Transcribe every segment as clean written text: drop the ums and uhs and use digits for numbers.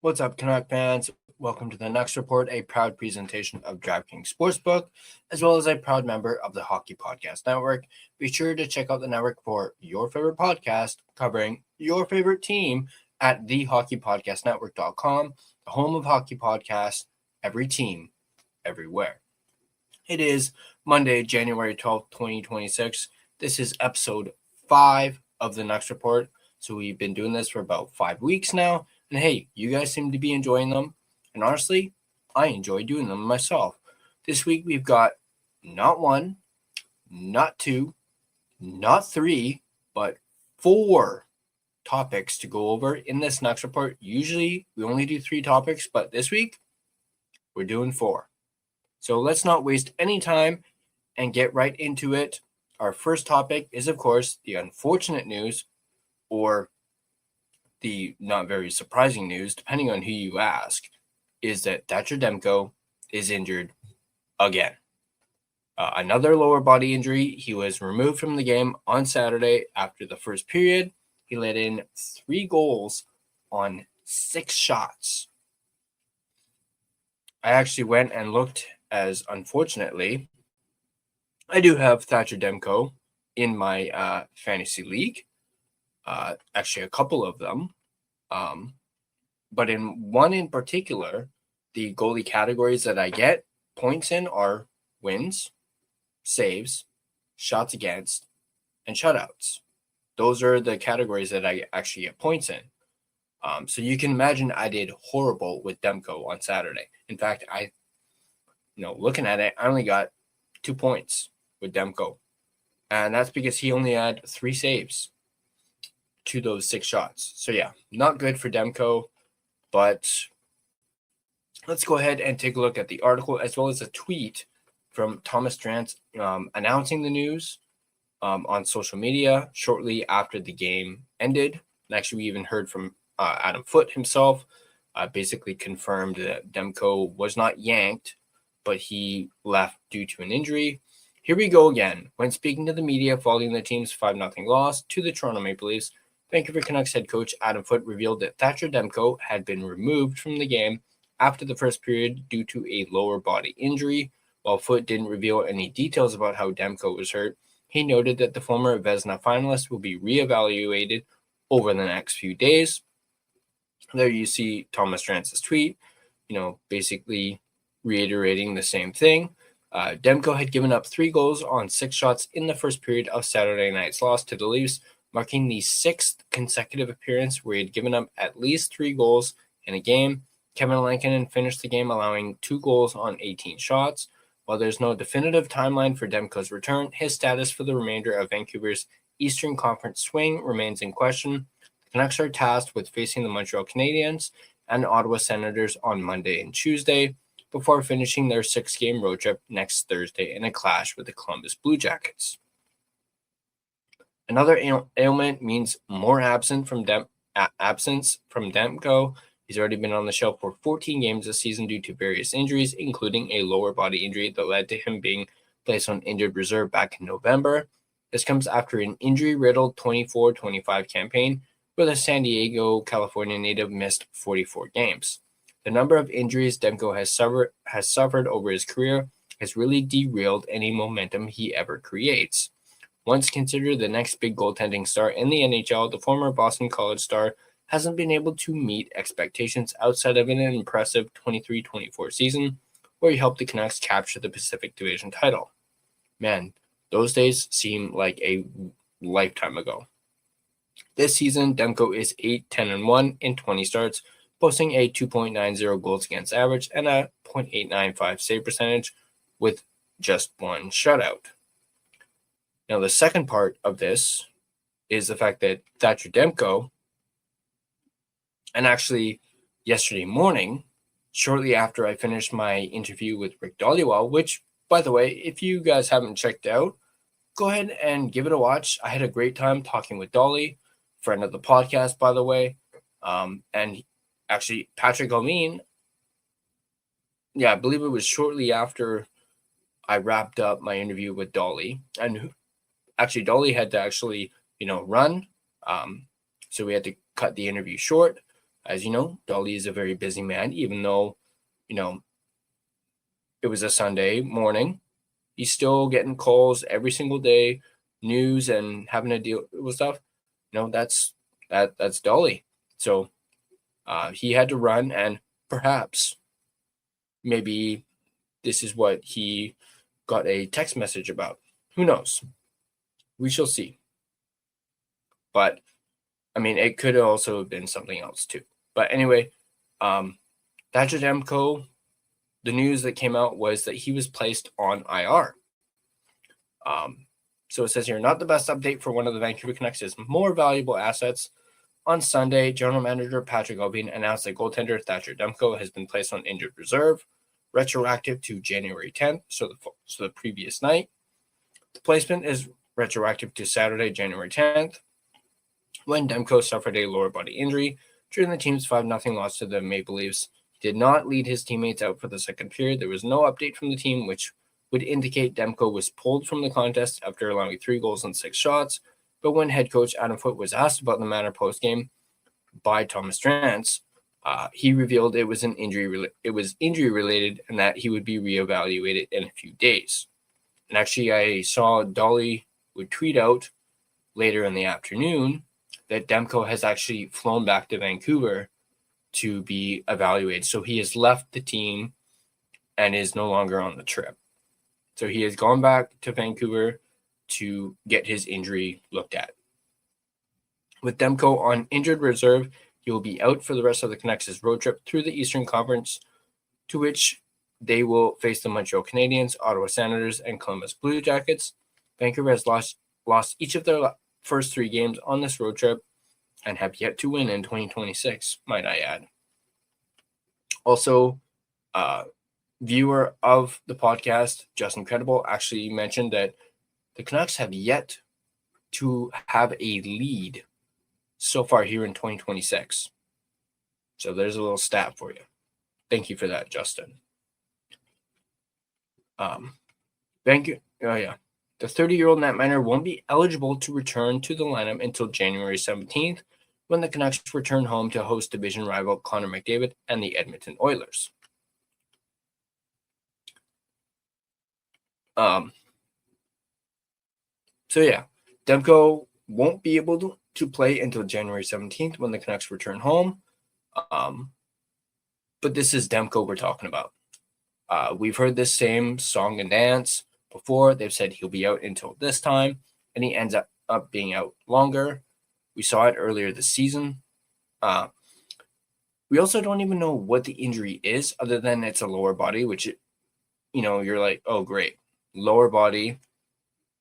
What's up, Canuck fans? Welcome to the Nucks Report, a proud presentation of DraftKings Sportsbook, as well as a proud member of the Hockey Podcast Network. Be sure to check out the network for your favorite podcast covering your favorite team at thehockeypodcastnetwork.com, the home of hockey podcasts, every team, everywhere. It is Monday, January 12th, 2026. This is episode 5 of the Nucks Report. So we've been doing this for about 5 weeks now. And hey, you guys seem to be enjoying them. And honestly, I enjoy doing them myself. This week we've got not 1, not 2, not 3, but 4 topics to go over in this Nucks Report. Usually we only do 3 topics, but this week we're doing 4. So let's not waste any time and get right into it. Our first topic is, of course, the unfortunate news, or the not very surprising news, depending on who you ask, is that Thatcher Demko is injured again. Another lower body injury. He was removed from the game on Saturday after the first period. He let in 3 goals on 6 shots. I actually went and looked, as unfortunately, I do have Thatcher Demko in my fantasy league. Actually, a couple of them. But in one in particular, the goalie categories that I get points in are wins, saves, shots against, and shutouts. Those are the categories that I actually get points in. So you can imagine I did horrible with Demko on Saturday. In fact, looking at it, I only got 2 points with Demko. And that's because he only had 3 saves to those 6 shots. So yeah, not good for Demko, but let's go ahead and take a look at the article as well as a tweet from Thomas Drance announcing the news on social media shortly after the game ended. And actually, we even heard from Adam Foote himself, basically confirmed that Demko was not yanked, but he left due to an injury. Here we go again. When speaking to the media following the team's 5-0 loss to the Toronto Maple Leafs, Vancouver Canucks head coach Adam Foote revealed that Thatcher Demko had been removed from the game after the first period due to a lower body injury. While Foote didn't reveal any details about how Demko was hurt, he noted that the former Vezina finalist will be reevaluated over the next few days. There you see Thomas Drance's tweet, basically reiterating the same thing. Demko had given up 3 goals on 6 shots in the first period of Saturday night's loss to the Leafs, marking the 6th consecutive appearance where he had given up at least 3 goals in a game. Kevin Lankinen finished the game allowing 2 goals on 18 shots. While there's no definitive timeline for Demko's return, his status for the remainder of Vancouver's Eastern Conference swing remains in question. The Canucks are tasked with facing the Montreal Canadiens and Ottawa Senators on Monday and Tuesday, before finishing their 6-game road trip next Thursday in a clash with the Columbus Blue Jackets. Another ailment means more absence from Demko. He's already been on the shelf for 14 games this season due to various injuries, including a lower body injury that led to him being placed on injured reserve back in November. This comes after an injury-riddled 24-25 campaign where the San Diego, California native missed 44 games. The number of injuries Demko has suffered over his career has really derailed any momentum he ever creates. Once considered the next big goaltending star in the NHL, the former Boston College star hasn't been able to meet expectations outside of an impressive 23-24 season, where he helped the Canucks capture the Pacific Division title. Man, those days seem like a lifetime ago. This season, Demko is 8-10-1 in 20 starts, posting a 2.90 goals against average and a .895 save percentage with just 1 shutout. Now, the second part of this is the fact that Thatcher Demko, and actually yesterday morning, shortly after I finished my interview with Rick Dhaliwal, which, by the way, if you guys haven't checked out, go ahead and give it a watch. I had a great time talking with Dolly, friend of the podcast, by the way. And actually, Patrick Allvin, I believe it was shortly after I wrapped up my interview with Dolly. And actually, Dolly had to run. So we had to cut the interview short. As you know, Dolly is a very busy man, even though, it was a Sunday morning. He's still getting calls every single day, news, and having to deal with stuff. That's Dolly. So he had to run, and perhaps maybe this is what he got a text message about. Who knows? We shall see. But it could also have been something else too. But anyway, Thatcher Demko, the news that came out was that he was placed on IR. So it says here, not the best update for one of the Vancouver Canucks' more valuable assets. On Sunday, General Manager Patrick Allvin announced that goaltender Thatcher Demko has been placed on injured reserve, retroactive to January 10th, so the previous night. The placement is retroactive to Saturday, January 10th, when Demko suffered a lower body injury during the team's 5-0 loss to the Maple Leafs. He did not lead his teammates out for the second period. There was no update from the team, which would indicate Demko was pulled from the contest after allowing 3 goals and 6 shots. But when head coach Adam Foote was asked about the matter post-game by Thomas Drance, he revealed it was injury related and that he would be reevaluated in a few days. And actually, I saw Dolly would tweet out later in the afternoon that Demko has actually flown back to Vancouver to be evaluated. So he has left the team and is no longer on the trip. So he has gone back to Vancouver to get his injury looked at. With Demko on injured reserve, he will be out for the rest of the Canucks' road trip through the Eastern Conference, to which they will face the Montreal Canadiens, Ottawa Senators, and Columbus Blue Jackets. Vancouver has lost each of their first 3 games on this road trip and have yet to win in 2026, might I add. Also, viewer of the podcast, Justin Credible, actually mentioned that the Canucks have yet to have a lead so far here in 2026. So there's a little stat for you. Thank you for that, Justin. Thank you. Oh, yeah. The 30-year-old netminer won't be eligible to return to the lineup until January 17th, when the Canucks return home to host division rival Connor McDavid and the Edmonton Oilers. So yeah, Demko won't be able to play until January 17th when the Canucks return home. But this is Demko we're talking about. We've heard this same song and dance before. They've said he'll be out until this time, and he ends up being out longer. We saw it earlier this season. We also don't even know what the injury is, other than it's a lower body, which, you're like, oh, great. Lower body.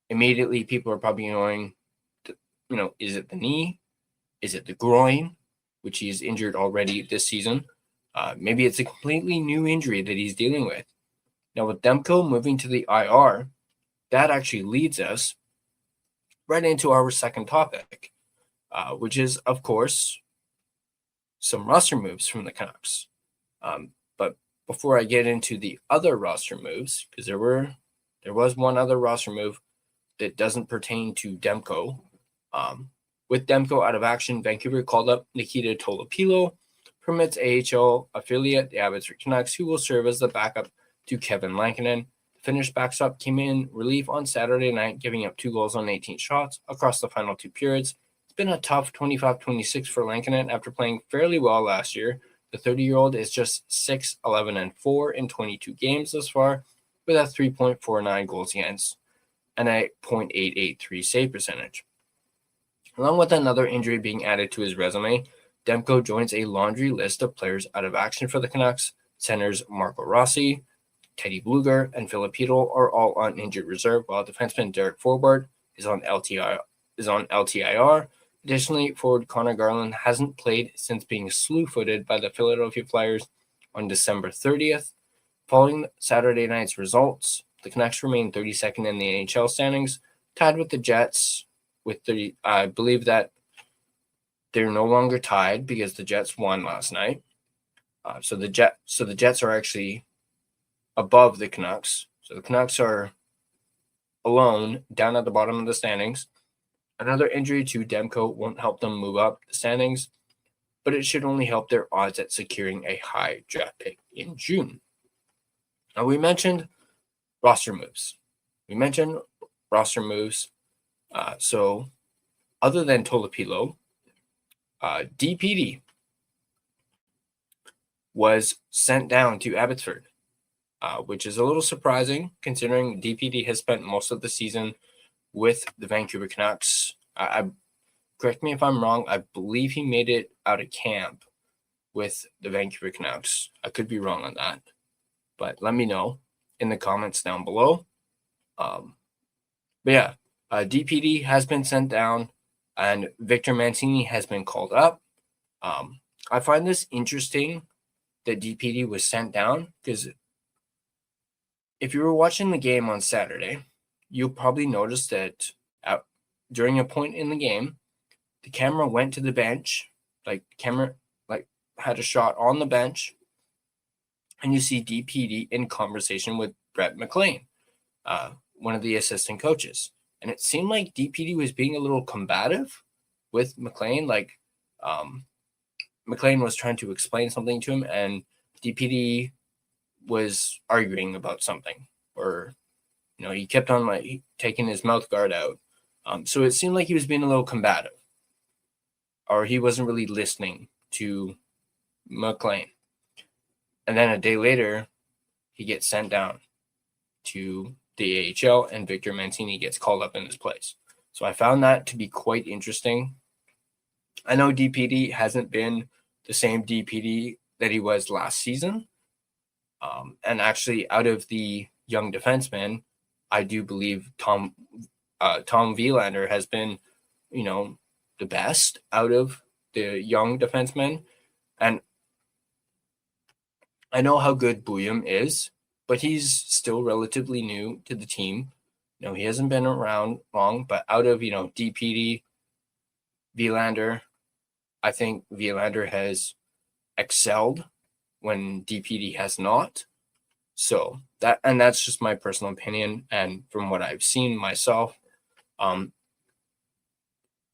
Immediately, people are probably going, is it the knee? Is it the groin, which he's injured already this season? Maybe it's a completely new injury that he's dealing with. Now, with Demko moving to the IR, that actually leads us right into our second topic, which is, of course, some roster moves from the Canucks. But before I get into the other roster moves, because there was one other roster move that doesn't pertain to Demko. With Demko out of action, Vancouver called up Nikita Tolopilo from its AHL affiliate, the Abbotsford Canucks, who will serve as the backup to Kevin Lankinen. The Finnish backstop came in relief on Saturday night, giving up 2 goals on 18 shots across the final 2 periods. It's been a tough 25-26 for Lankinen after playing fairly well last year. The 30-year-old is just 6-11-4 in 22 games thus far, with a 3.49 goals against and a .883 save percentage. Along with another injury being added to his resume, Demko joins a laundry list of players out of action for the Canucks. Centers Marco Rossi, Teddy Bluger, and Filipino are all on injured reserve, while defenseman Derek Forbort is on LTIR. Additionally, forward Connor Garland hasn't played since being slew-footed by the Philadelphia Flyers on December 30th. Following Saturday night's results, the Canucks remain 32nd in the NHL standings, tied with the Jets with 30. I believe that they're no longer tied because the Jets won last night. So the Jets are actually above the Canucks. So the Canucks are alone down at the bottom of the standings. Another injury to Demko won't help them move up the standings. but it should only help their odds at securing a high draft pick in June. Now, we mentioned roster moves. So other than Tolopilo, DPD was sent down to Abbotsford, which is a little surprising considering DPD has spent most of the season with the Vancouver Canucks. Correct me if I'm wrong, I believe he made it out of camp with the Vancouver Canucks. I could be wrong on that, but let me know in the comments down below. DPD has been sent down, and Victor Mancini has been called up. I find this interesting that DPD was sent down because if you were watching the game on Saturday, you'll probably notice that during a point in the game, the camera went to the bench, had a shot on the bench, and you see DPD in conversation with Brett McLean, one of the assistant coaches. And it seemed like DPD was being a little combative with McLean. McLean was trying to explain something to him, and DPD was arguing about something. Or, he kept on taking his mouth guard out. So it seemed like he was being a little combative. Or he wasn't really listening to McLean. And then a day later, he gets sent down to the AHL, and Victor Mancini gets called up in his place. So I found that to be quite interesting. I know DPD hasn't been the same DPD that he was last season. And actually, out of the young defensemen, I do believe Tom Wielander has been, the best out of the young defensemen. And I know how good Bouillon is, but he's still relatively new to the team. He hasn't been around long, but out of, DPD, Wielander, I think Wielander has excelled when DPD has not. So that's just my personal opinion and from what I've seen myself.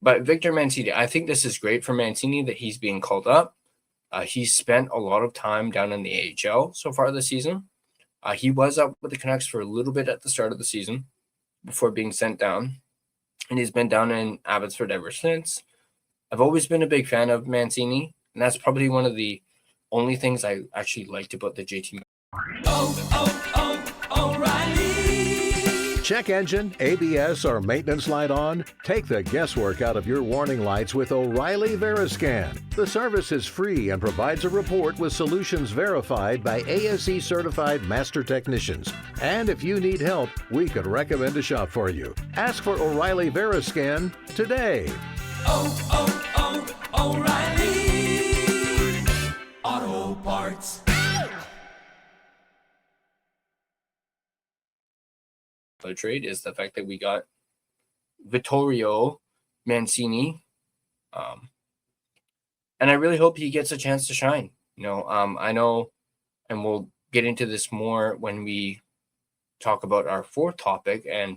But Victor Mancini, I think this is great for Mancini that he's being called up. He's spent a lot of time down in the AHL so far this season. He was up with the Canucks for a little bit at the start of the season before being sent down. And he's been down in Abbotsford ever since. I've always been a big fan of Mancini, and that's probably one of the only things I actually liked about the JT. O'Reilly. Check engine, ABS, or maintenance light on? Take the guesswork out of your warning lights with O'Reilly Veriscan. The service is free and provides a report with solutions verified by ASE certified master technicians. And if you need help, we could recommend a shop for you. Ask for O'Reilly Veriscan today. O'Reilly Auto Parts. Trade is the fact that we got Vittorio Mancini, and I really hope he gets a chance to shine. I know, and we'll get into this more when we talk about our fourth topic and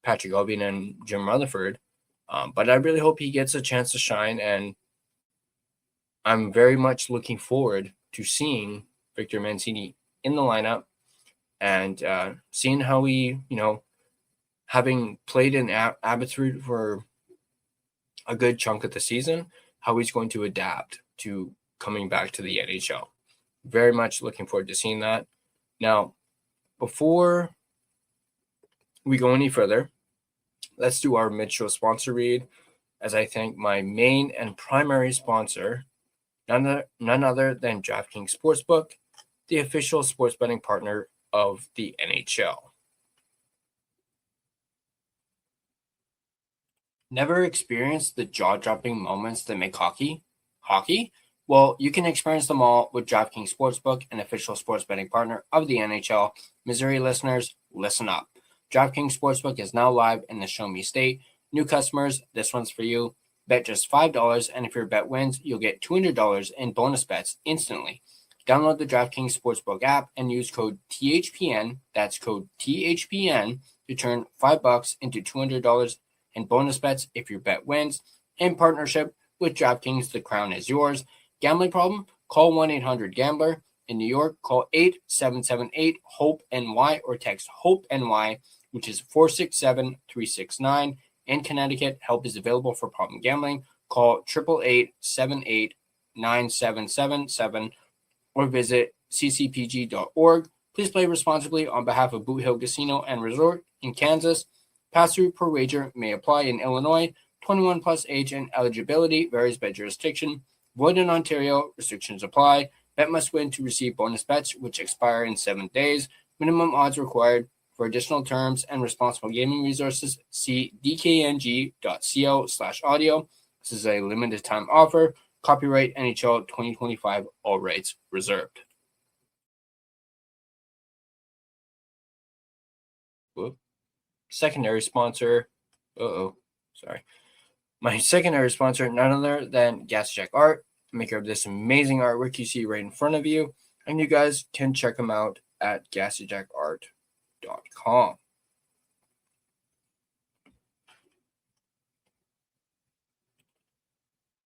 Patrick Allvin and Jim Rutherford. But I really hope he gets a chance to shine, and I'm very much looking forward to seeing Victor Mancini in the lineup and seeing how he, having played in Abbotsford for a good chunk of the season, how he's going to adapt to coming back to the NHL. Very much looking forward to seeing that. Now, before we go any further, let's do our mid-show sponsor read, as I thank my main and primary sponsor, none other than DraftKings Sportsbook, the official sports betting partner of the NHL. Never experienced the jaw-dropping moments that make hockey? Well, you can experience them all with DraftKings Sportsbook, an official sports betting partner of the NHL. Missouri listeners, listen up. DraftKings Sportsbook is now live in the Show Me State. New customers, this one's for you. Bet just $5, and if your bet wins, you'll get $200 in bonus bets instantly. Download the DraftKings Sportsbook app and use code THPN, that's code THPN, to turn $5 into $200 in bonus bets if your bet wins. In partnership with DraftKings, the crown is yours. Gambling problem? Call 1-800-GAMBLER. In New York, call 877-8-HOPE-NY or text HOPE-NY, which is 467-369. In Connecticut, help is available for problem gambling. Call 888-78-9777 or visit ccpg.org. Please play responsibly on behalf of Boot Hill Casino and Resort in Kansas. Pass-through per wager may apply in Illinois. 21 plus age and eligibility varies by jurisdiction. Void in Ontario. Restrictions apply. Bet must win to receive bonus bets, which expire in 7 days. Minimum odds required. For additional terms and responsible gaming resources, see dkng.co/audio. This is a limited time offer. Copyright NHL 2025. All rights reserved. Whoop. Secondary sponsor. Sorry. My secondary sponsor, none other than Gassy Jack Art, maker of this amazing artwork you see right in front of you. And you guys can check them out at GassyJackArt.com.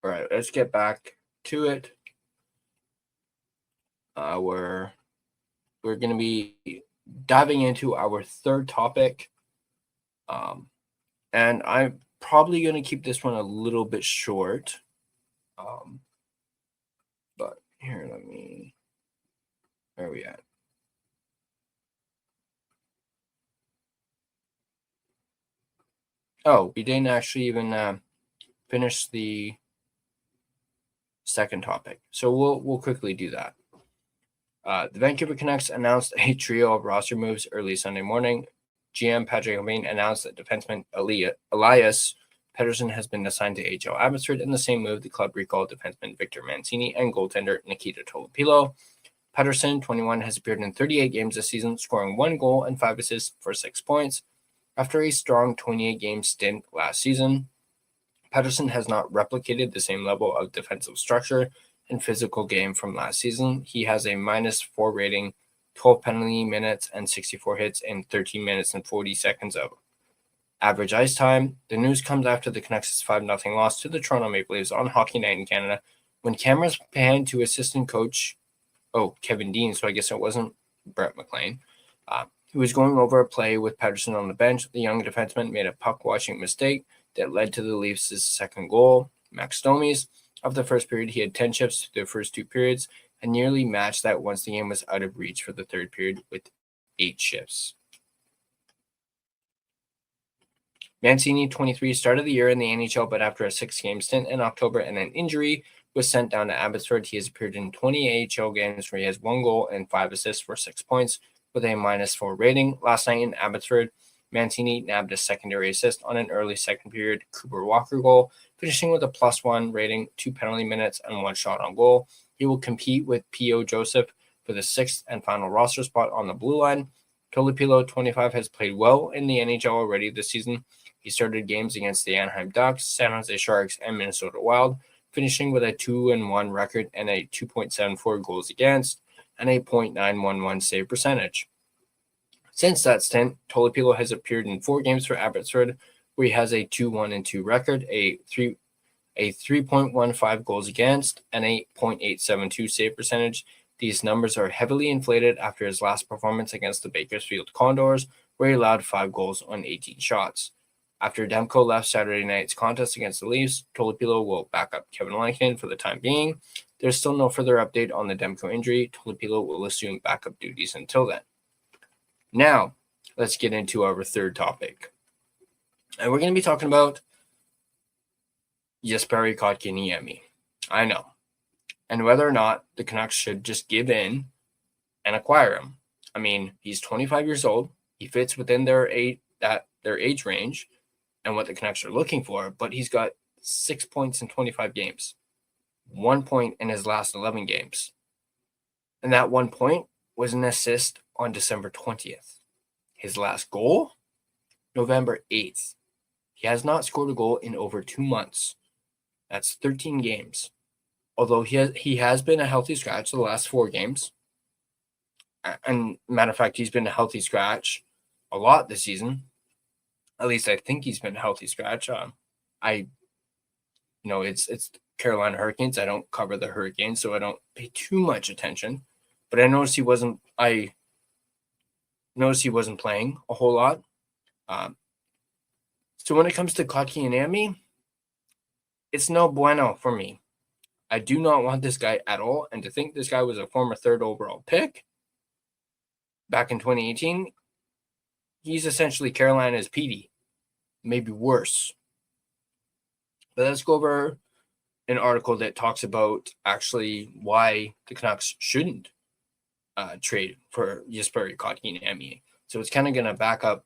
All right, let's get back to it. We're going to be diving into our third topic. And I'm probably going to keep this one a little bit short. But here, where are we at? Oh, we didn't actually even finish the second topic. So we'll quickly do that. The Vancouver Canucks announced a trio of roster moves early Sunday morning. GM Patrick Allvin announced that defenseman Elias Pettersson has been assigned to AHL Abbotsford. In the same move, the club recalled defenseman Victor Mancini and goaltender Nikita Tolopilo. Pettersson, 21, has appeared in 38 games this season, scoring 1 goal and 5 assists for 6 points. After a strong 28-game stint last season, Pettersson has not replicated the same level of defensive structure and physical game from last season. He has a -4 rating, 12 penalty minutes, and 64 hits in 13 minutes and 40 seconds of average ice time. The news comes after the Canucks' 5-0 loss to the Toronto Maple Leafs on Hockey Night in Canada, when cameras panned to assistant coach, Kevin Dean, so I guess it wasn't Brett McLean, who was going over a play with Pettersson on the bench. The young defenseman made a puck-watching mistake that led to the Leafs' second goal. Max Domi's. Of the first period, he had 10 shifts through the first 2 periods and nearly matched that once the game was out of reach for the third period with 8 shifts. Mancini, 23, started the year in the NHL, but after a 6-game stint in October and an injury, was sent down to Abbotsford. He has appeared in 20 AHL games where he has 1 goal and 5 assists for 6 points with a -4 rating. Last night in Abbotsford, Mancini nabbed a secondary assist on an early second period Cooper Walker goal, finishing with a +1 rating, 2 penalty minutes, and 1 shot on goal. He will compete with P.O. Joseph for the 6th and final roster spot on the blue line. Tolopilo, 25, has played well in the NHL already this season. He started games against the Anaheim Ducks, San Jose Sharks, and Minnesota Wild, finishing with a 2-1 record and a 2.74 goals against and a .911 save percentage. Since that stint, Tolopilo has appeared in 4 games for Abbotsford, where he has a 2-1-2 record, a 3.15 goals against, and a .872 save percentage. These numbers are heavily inflated after his last performance against the Bakersfield Condors, where he allowed 5 goals on 18 shots. After Demko left Saturday night's contest against the Leafs, Tolopilo will back up Kevin Lankinen for the time being. There's still no further update on the Demko injury. Tolopilo will assume backup duties until then. Now, let's get into our third topic. And we're going to be talking about Jesperi Kotkaniemi. I know. And whether or not the Canucks should just give in and acquire him. I mean, he's 25 years old. He fits within their age range and what the Canucks are looking for, but he's got 6 points in 25 games. 1 point in his last 11 games. And that 1 point was an assist on December 20th. His last goal, November 8th. He has not scored a goal in over 2 months. That's 13 games. Although he has been a healthy scratch the last 4 games. And matter of fact, he's been a healthy scratch a lot this season. At least I think he's been a healthy scratch. I it's Carolina Hurricanes. I don't cover the Hurricanes, so I don't pay too much attention. But I noticed he wasn't playing a whole lot. So when it comes to Kotkaniemi, it's no bueno for me. I do not want this guy at all. And to think this guy was a former 3rd overall pick back in 2018, he's essentially Carolina's Petey, maybe worse. But let's go over an article that talks about actually why the Canucks shouldn't trade for Jesperi Kotkaniemi. So it's kind of going to back up,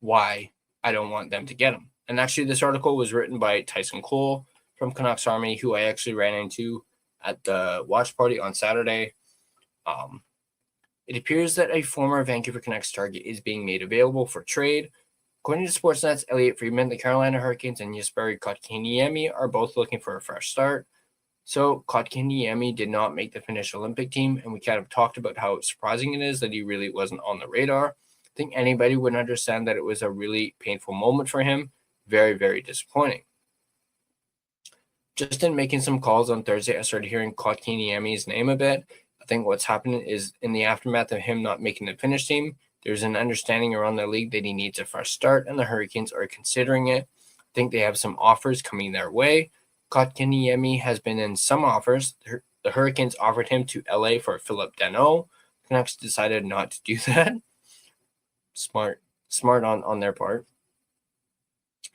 why I don't want them to get him. And actually, this article was written by Tyson Cole from Canucks Army, who I actually ran into at the watch party on Saturday. It appears that a former Vancouver Canucks target is being made available for trade. According to Sportsnet's Elliot Friedman, the Carolina Hurricanes and Jesperi Kotkaniemi are both looking for a fresh start. So Kotkaniemi did not make the Finnish Olympic team, and we kind of talked about how surprising it is that he really wasn't on the radar. I think anybody would understand that it was a really painful moment for him. Very, very disappointing. Just in making some calls on Thursday, I started hearing Kotkaniemi's name a bit. I think what's happening is in the aftermath of him not making the Finnish team, there's an understanding around the league that he needs a fresh start, and the Hurricanes are considering it. I think they have some offers coming their way. Kotkaniemi has been in some offers. The Hurricanes offered him to LA for Philip Danault. Canucks decided not to do that. Smart on their part.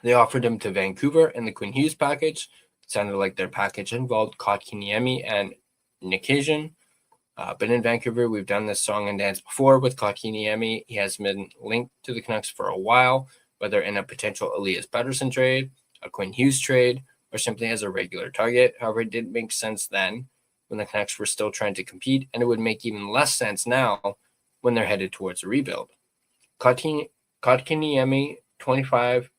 They offered him to Vancouver in the Quinn Hughes package. It sounded like their package involved Kotkaniemi and Nikhajian. But in Vancouver, we've done this song and dance before with Kotkaniemi. He has been linked to the Canucks for a while, whether in a potential Elias Pettersson trade, a Quinn Hughes trade, or simply as a regular target. However, it didn't make sense then when the Canucks were still trying to compete, and it would make even less sense now when they're headed towards a rebuild. Kotkaniemi, 25,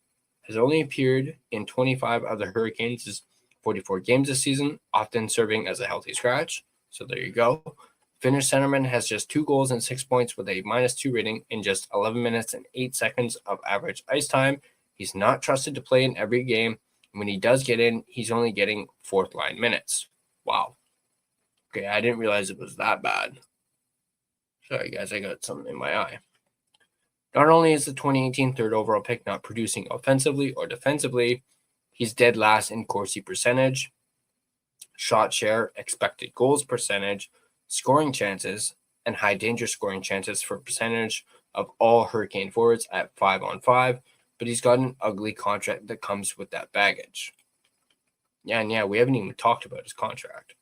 has only appeared in 25 of the Hurricanes' 44 games this season, often serving as a healthy scratch. So there you go. Finnish centerman has just 2 goals and 6 points with a -2 rating in just 11 minutes and 8 seconds of average ice time. He's not trusted to play in every game. When he does get in, he's only getting 4th-line minutes. Wow. Okay, I didn't realize it was that bad. Sorry, guys, I got something in my eye. Not only is the 2018 3rd overall pick not producing offensively or defensively, he's dead last in Corsi percentage, shot share, expected goals percentage, scoring chances, and high danger scoring chances for percentage of all Hurricane forwards at 5-on-5, but he's got an ugly contract that comes with that baggage. Yeah, we haven't even talked about his contract.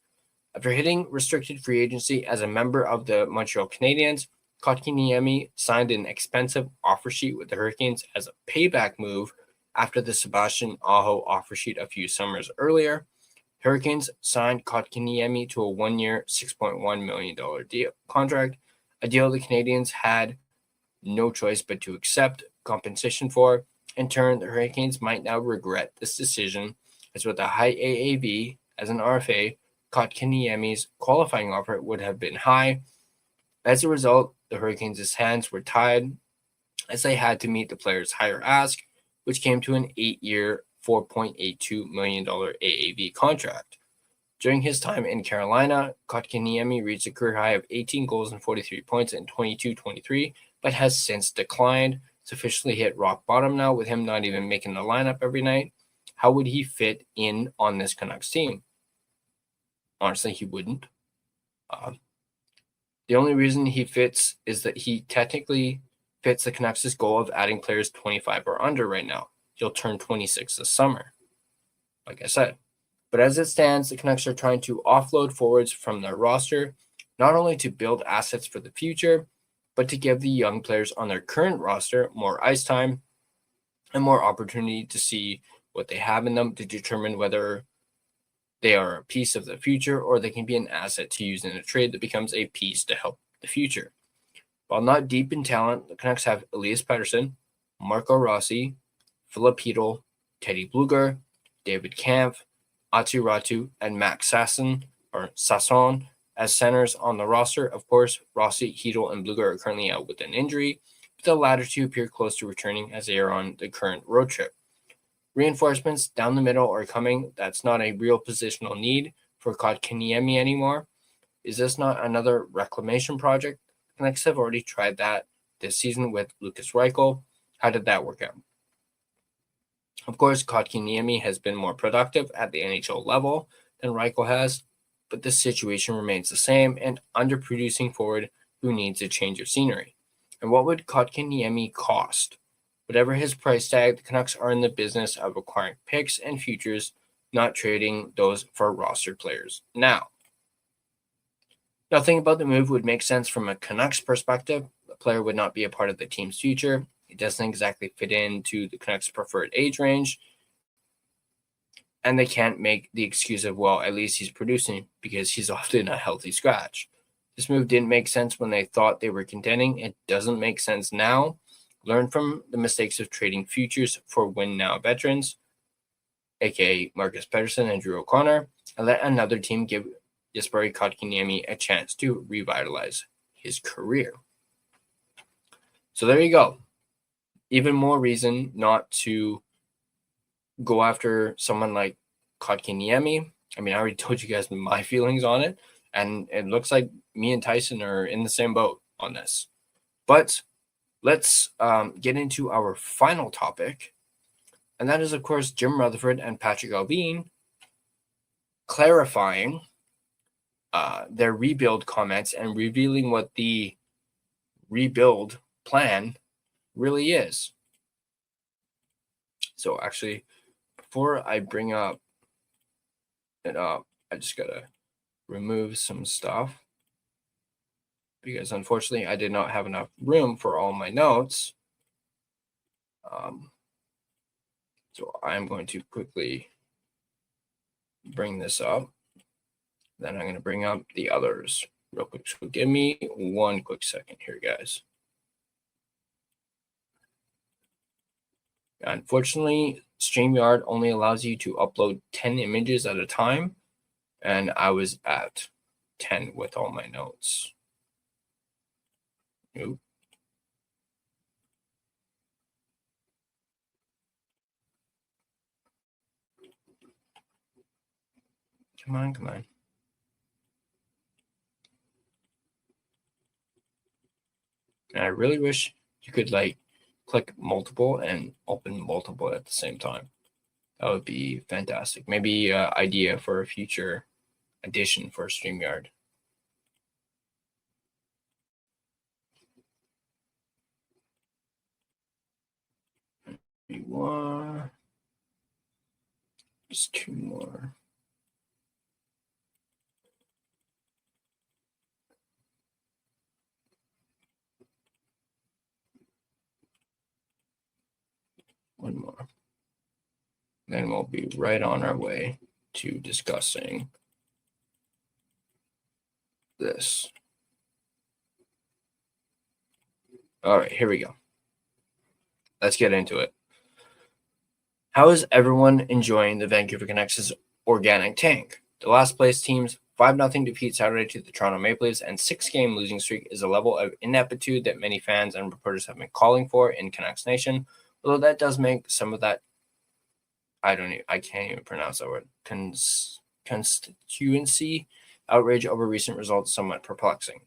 After hitting restricted free agency as a member of the Montreal Canadiens, Kotkaniemi signed an expensive offer sheet with the Hurricanes as a payback move after the Sebastian Aho offer sheet a few summers earlier. Hurricanes signed Kotkaniemi to a 1-year, $6.1 million deal contract, a deal the Canadiens had no choice but to accept compensation for. In turn, the Hurricanes might now regret this decision, as with a high AAV as an RFA, Kotkaniemi's qualifying offer would have been high. As a result, the Hurricanes' hands were tied as they had to meet the player's higher ask, which came to an 8-year, $4.82 million AAV contract. During his time in Carolina, Kotkaniemi reached a career high of 18 goals and 43 points in 22-23, but has since declined. It's officially hit rock bottom now, with him not even making the lineup every night. How would he fit in on this Canucks team? Honestly, he wouldn't. The only reason he fits is that he technically fits the Canucks' goal of adding players 25 or under right now. He'll turn 26 this summer, like I said. But as it stands, the Canucks are trying to offload forwards from their roster, not only to build assets for the future, but to give the young players on their current roster more ice time and more opportunity to see what they have in them to determine whether they are a piece of the future or they can be an asset to use in a trade that becomes a piece to help the future. While not deep in talent, the Canucks have Elias Pettersson, Marco Rossi, Philip Hedl, Teddy Bluger, David Kampf, Aatu Räty, and Max Sasson as centers on the roster. Of course, Rossi, Hedl, and Bluger are currently out with an injury, but the latter two appear close to returning as they are on the current road trip. Reinforcements down the middle are coming. That's not a real positional need for Kotkaniemi anymore. Is this not another reclamation project? The Canucks have already tried that this season with Lukas Reichel. How did that work out? Of course, Kotkaniemi has been more productive at the NHL level than Reichel has, but the situation remains the same and underproducing forward who needs a change of scenery. And what would Kotkaniemi cost? Whatever his price tag, the Canucks are in the business of acquiring picks and futures, not trading those for roster players. Now, nothing about the move would make sense from a Canucks perspective. The player would not be a part of the team's future. It doesn't exactly fit into the Canucks' preferred age range. And they can't make the excuse of, well, at least he's producing, because he's often a healthy scratch. This move didn't make sense when they thought they were contending. It doesn't make sense now. Learn from the mistakes of trading futures for win-now veterans, aka Marcus Pettersson and Drew O'Connor, and let another team give Jesperi Kotkaniemi a chance to revitalize his career. So there you go. Even more reason not to go after someone like Kotkaniemi. I mean, I already told you guys my feelings on it, and it looks like me and Tyson are in the same boat on this. But let's get into our final topic, and that is, of course, Jim Rutherford and Patrick Allvin clarifying their rebuild comments and revealing what the rebuild plan really is. So actually, before I bring it up, I just gotta remove some stuff because unfortunately I did not have enough room for all my notes. So I'm going to quickly bring this up. Then I'm going to bring up the others real quick. So give me one quick second here, guys. Unfortunately, StreamYard only allows you to upload 10 images at a time, and I was at 10 with all my notes. Oop. Come on. And I really wish you could click multiple and open multiple at the same time. That would be fantastic. Maybe an idea for a future addition for StreamYard. One, just two more. One more. Then we'll be right on our way to discussing this. All right, here we go. Let's get into it. How is everyone enjoying the Vancouver Canucks' organic tank? The last place team's 5-0 defeat Saturday to the Toronto Maple Leafs and 6-game losing streak is a level of ineptitude that many fans and reporters have been calling for in Canucks Nation, although that does make some of that, I can't even pronounce that word, constituency outrage over recent results somewhat perplexing.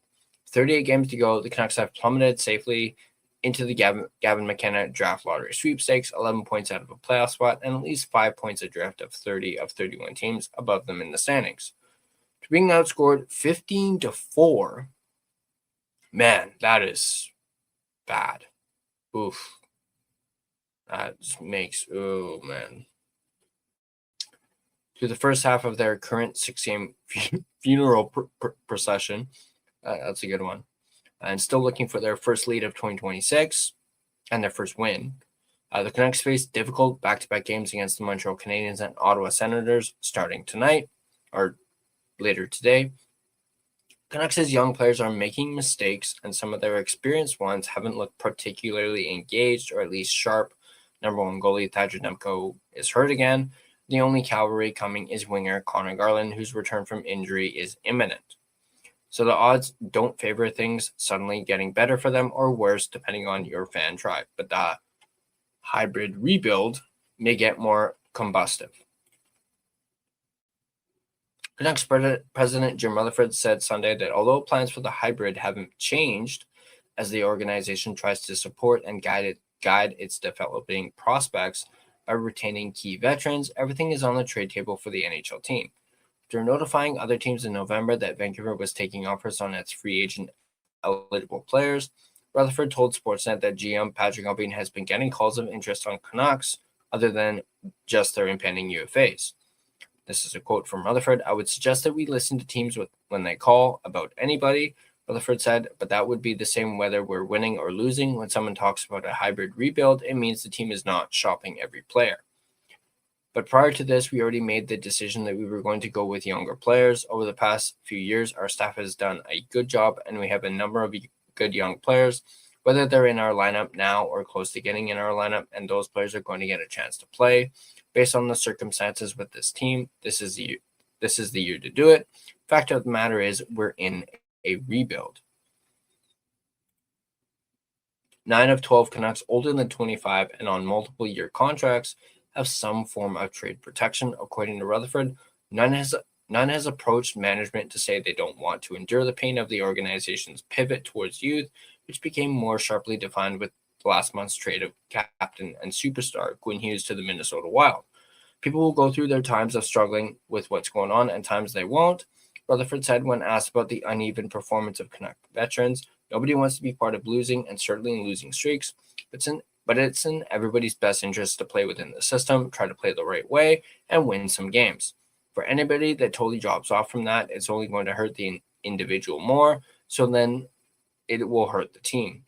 38 games to go, the Canucks have plummeted safely into the Gavin McKenna draft lottery sweepstakes, 11 points out of a playoff spot, and at least 5 points adrift of 30 of 31 teams above them in the standings. To being outscored 15-4, man, that is bad. Oof. That makes, oh man. To the first half of their current 6-game funeral procession, that's a good one. And still looking for their first lead of 2026 and their first win. The Canucks face difficult back-to-back games against the Montreal Canadiens and Ottawa Senators starting tonight or later today. Canucks' young players are making mistakes, and some of their experienced ones haven't looked particularly engaged or at least sharp. Number one goalie Thatcher Demko is hurt again. The only cavalry coming is winger Connor Garland, whose return from injury is imminent. So the odds don't favor things suddenly getting better for them or worse, depending on your fan tribe. But the hybrid rebuild may get more combustive. Canucks President Jim Rutherford said Sunday that although plans for the hybrid haven't changed as the organization tries to support and guide its developing prospects by retaining key veterans, everything is on the trade table for the NHL team. After notifying other teams in November that Vancouver was taking offers on its free agent eligible players, Rutherford told Sportsnet that GM Patrick Allvin has been getting calls of interest on Canucks other than just their impending UFAs. This is a quote from Rutherford. "I would suggest that we listen to teams when they call about anybody," Rutherford said, "but that would be the same whether we're winning or losing. When someone talks about a hybrid rebuild, it means the team is not shopping every player. But prior to this, we already made the decision that we were going to go with younger players. Over the past few years, our staff has done a good job, and we have a number of good young players, whether they're in our lineup now or close to getting in our lineup, and those players are going to get a chance to play. Based on the circumstances with this team, this is the year to do it. Fact of the matter is, we're in a rebuild." 9 of 12 Canucks older than 25 and on multiple year contracts have some form of trade protection, according to Rutherford. None has approached management to say they don't want to endure the pain of the organization's pivot towards youth, which became more sharply defined with last month's trade of captain and superstar Quinn Hughes to the Minnesota Wild. "People will go through their times of struggling with what's going on and times they won't," Rutherford said when asked about the uneven performance of Canuck veterans. "Nobody wants to be part of losing, and certainly in losing streaks, but it's in everybody's best interest to play within the system, try to play the right way, and win some games. For anybody that totally drops off from that, it's only going to hurt the individual more, so then it will hurt the team.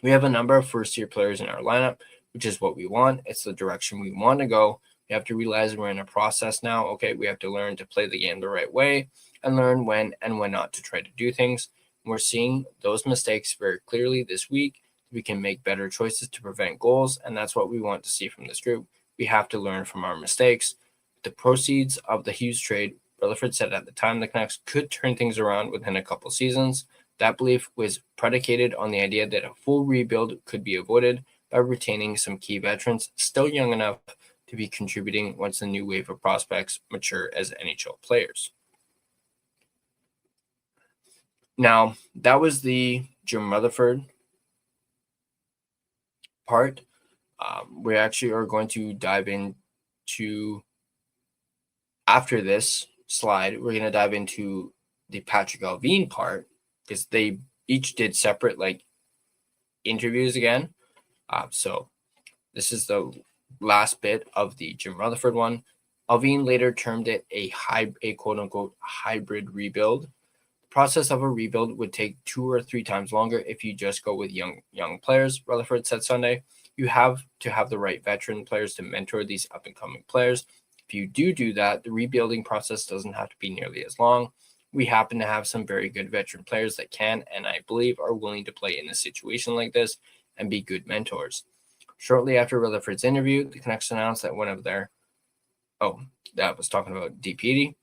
We have a number of first-year players in our lineup, which is what we want. It's the direction we want to go. We have to realize we're in a process now. Okay, we have to learn to play the game the right way and learn when and when not to try to do things. And we're seeing those mistakes very clearly this week. We can make better choices to prevent goals, and that's what we want to see from this group. We have to learn from our mistakes." The proceeds of the Hughes trade, Rutherford said at the time the Canucks could turn things around within a couple seasons. That belief was predicated on the idea that a full rebuild could be avoided by retaining some key veterans still young enough to be contributing once the new wave of prospects mature as NHL players. Now, that was the Jim Rutherford part. We actually are going to dive into, after this slide, we're going to dive into the Patrick Allvin part, because they each did separate interviews again. So this is the last bit of the Jim Rutherford one. Allvin later termed it a quote-unquote hybrid rebuild. The process of a rebuild would take 2 or 3 times longer if you just go with young players, Rutherford said Sunday. You have to have the right veteran players to mentor these up-and-coming players. If you do that, the rebuilding process doesn't have to be nearly as long. We happen to have some very good veteran players that can, and I believe, are willing to play in a situation like this and be good mentors. Shortly after Rutherford's interview, the Canucks announced that one of their, that was talking about DPD,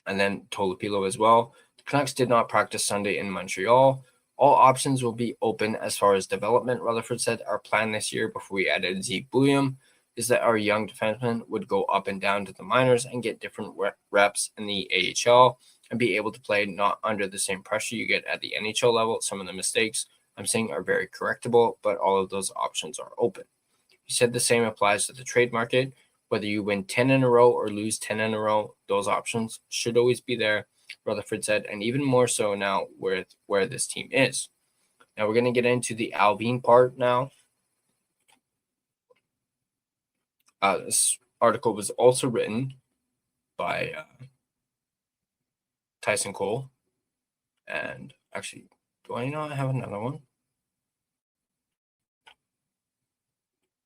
and then Tolopilo as well. The Canucks did not practice Sunday in Montreal. All options will be open as far as development, Rutherford said. Our plan this year, before we added Zeke Bouillon, is that our young defensemen would go up and down to the minors and get different reps in the AHL and be able to play not under the same pressure you get at the NHL level. Some of the mistakes I'm saying are very correctable, but all of those options are open. He said the same applies to the trade market. Whether you win 10 in a row or lose 10 in a row, those options should always be there, Rutherford said, and even more so now with where this team is. Now we're going to get into the Allvin part now. This article was also written by Tyson Cole. And actually, do I not have another one?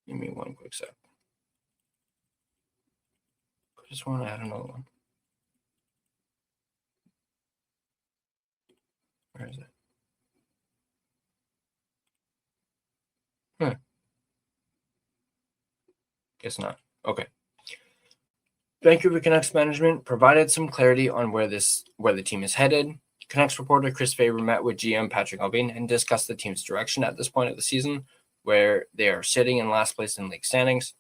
Give me one quick sec. I just want to add another one. Where is it? Guess not. Okay. Vancouver Canucks management provided some clarity on where the team is headed. Canucks reporter Chris Faber met with GM Patrick Allvin and discussed the team's direction at this point of the season. where they are sitting in last place in league standings.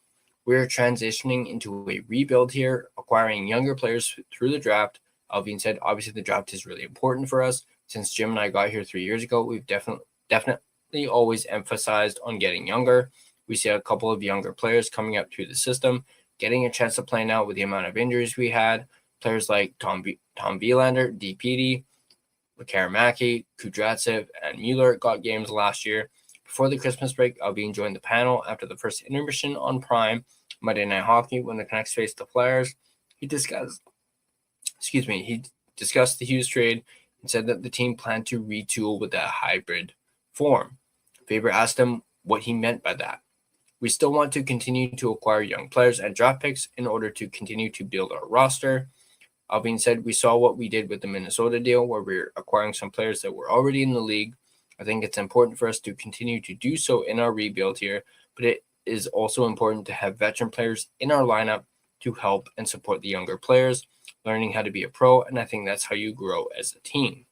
We're transitioning into a rebuild here, acquiring younger players through the draft. Allvin said, obviously the draft is really important for us. Since Jim and I got here 3 years ago, we've definitely always emphasized on getting younger. We see a couple of younger players coming up through the system, getting a chance to play now with the amount of injuries we had. Players like Tom Wielander, DPD, Lekaramaki, Kudratsev, and Mueller got games last year. Before the Christmas break, Allvin joined the panel after the first intermission on Prime Monday Night Hockey when the Canucks faced the Flyers. He discussed the Hughes trade and said that the team planned to retool with a hybrid form. Faber asked him what he meant by that. We still want to continue to acquire young players and draft picks in order to continue to build our roster. Allvin said, we saw what we did with the Minnesota deal where we're acquiring some players that were already in the league. I think it's important for us to continue to do so in our rebuild here, but it is also important to have veteran players in our lineup to help and support the younger players, learning how to be a pro, and I think that's how you grow as a team.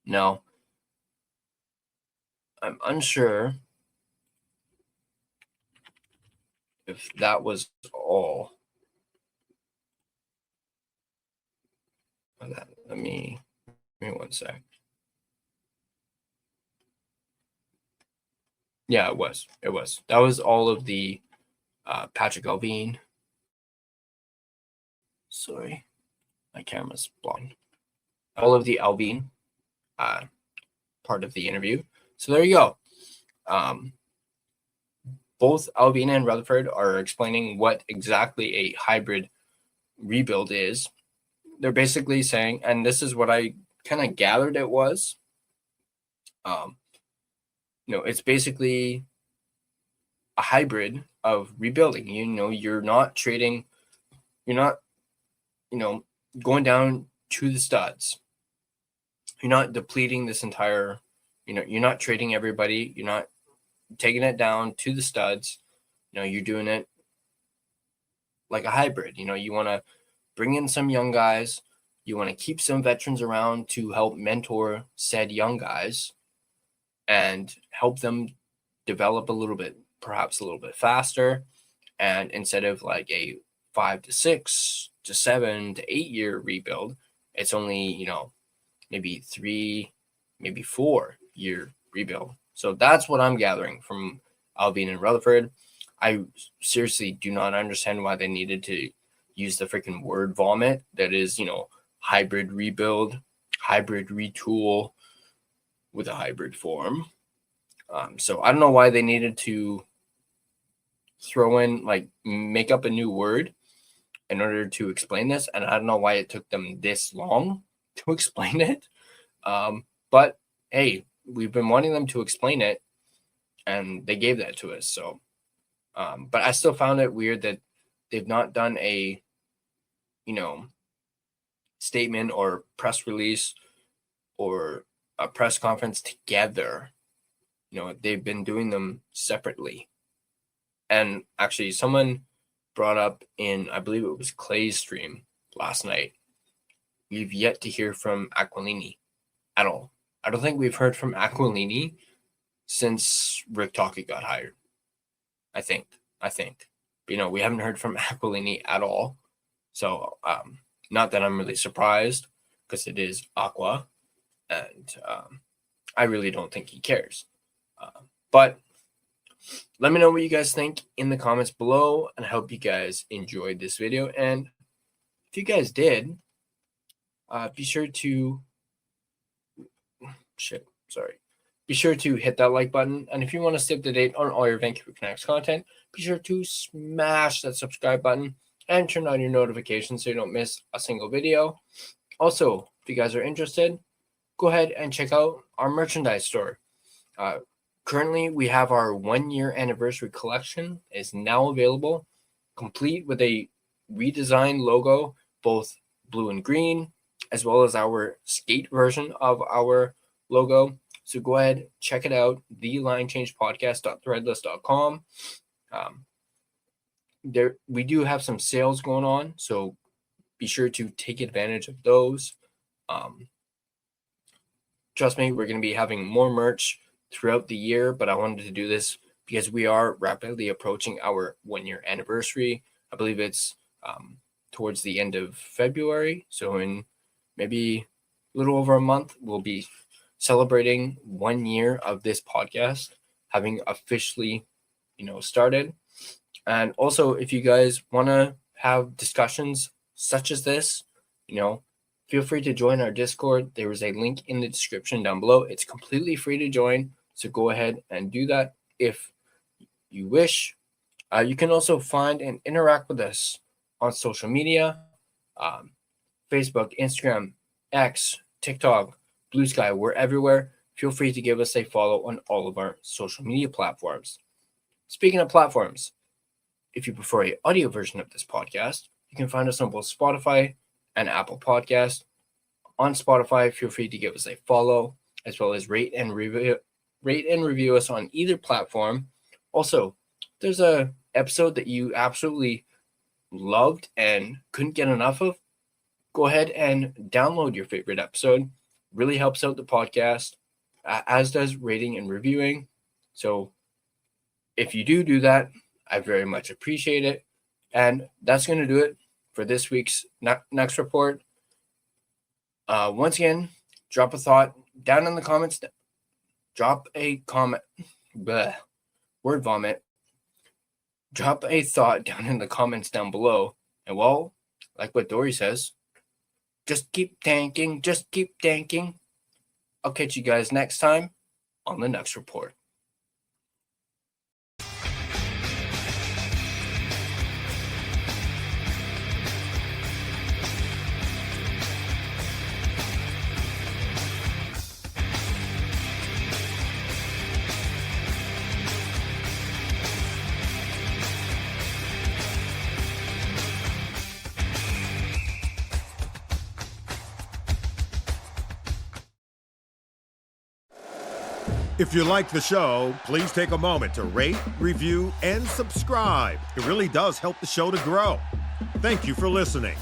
Now, I'm unsure if that was all. Let me one sec. Yeah, it was. That was all of the Patrick Allvin. Sorry, my camera's blocking. All of the Allvin part of the interview. So there you go. Both Allvin and Rutherford are explaining what exactly a hybrid rebuild is. They're basically saying, and this is what I kind of gathered it was, it's basically a hybrid of rebuilding. You're not trading, you're not, going down to the studs. You're not depleting this entire, you're not trading everybody. You're not taking it down to the studs. You're doing it like a hybrid. You want to bring in some young guys. You want to keep some veterans around to help mentor said young guys and help them develop perhaps a little bit faster. And instead of like a 5 to 6 to 7 to 8 year rebuild, it's only, maybe 3, maybe 4 year rebuild. So that's what I'm gathering from Allvin and Rutherford. I seriously do not understand why they needed to use the freaking word vomit that is, hybrid rebuild, hybrid retool with a hybrid form. So I don't know why they needed to throw in, make up a new word in order to explain this. And I don't know why it took them this long to explain it. But hey, we've been wanting them to explain it and they gave that to us. So, but I still found it weird that they've not done a, statement or press release or a press conference together. They've been doing them separately. And actually someone brought up in, I believe it was Clay's stream last night, we've yet to hear from Aquilini at all. I don't think we've heard from Aquilini since Rick Tocchet got hired. I think. But, we haven't heard from Aquilini at all. So, not that I'm really surprised because it is Aqua. And I really don't think he cares. But let me know what you guys think in the comments below. And I hope you guys enjoyed this video. And if you guys did, be sure to hit that like button. And if you want to stay up to date on all your Vancouver Canucks content, be sure to smash that subscribe button and turn on your notifications so you don't miss a single video. Also, if you guys are interested, go ahead and check out our merchandise store. Currently, we have our 1-year anniversary collection is now available, complete with a redesigned logo, both blue and green, as well as our skate version of our logo. So go ahead, check it out, thelinechangepodcast.threadless.com. We do have some sales going on, so be sure to take advantage of those. Trust me, we're going to be having more merch throughout the year, but I wanted to do this because we are rapidly approaching our 1-year anniversary. I believe it's towards the end of February. So in maybe a little over a month, we'll be celebrating 1 year of this podcast having officially, started. And also, if you guys want to have discussions such as this, feel free to join our Discord. There is a link in the description down below. It's completely free to join. So go ahead and do that if you wish. You can also find and interact with us on social media, Facebook, Instagram, X, TikTok, Blue Sky. We're everywhere. Feel free to give us a follow on all of our social media platforms. Speaking of platforms, if you prefer an audio version of this podcast, you can find us on both Spotify and Apple Podcasts. On Spotify, feel free to give us a follow, as well as rate and review us on either platform. Also, there's a episode that you absolutely loved and couldn't get enough of. Go ahead and download your favorite episode. Really helps out the podcast, as does rating and reviewing. So if you do that, I very much appreciate it. And that's going to do it for this week's Nucks Report. Once again, drop a thought down in the comments. Drop a comment. Word vomit. Drop a thought down in the comments down below. And well, like what Dory says, just keep tanking. Just keep tanking. I'll catch you guys next time on the Nucks Report. If you like the show, please take a moment to rate, review, and subscribe. It really does help the show to grow. Thank you for listening.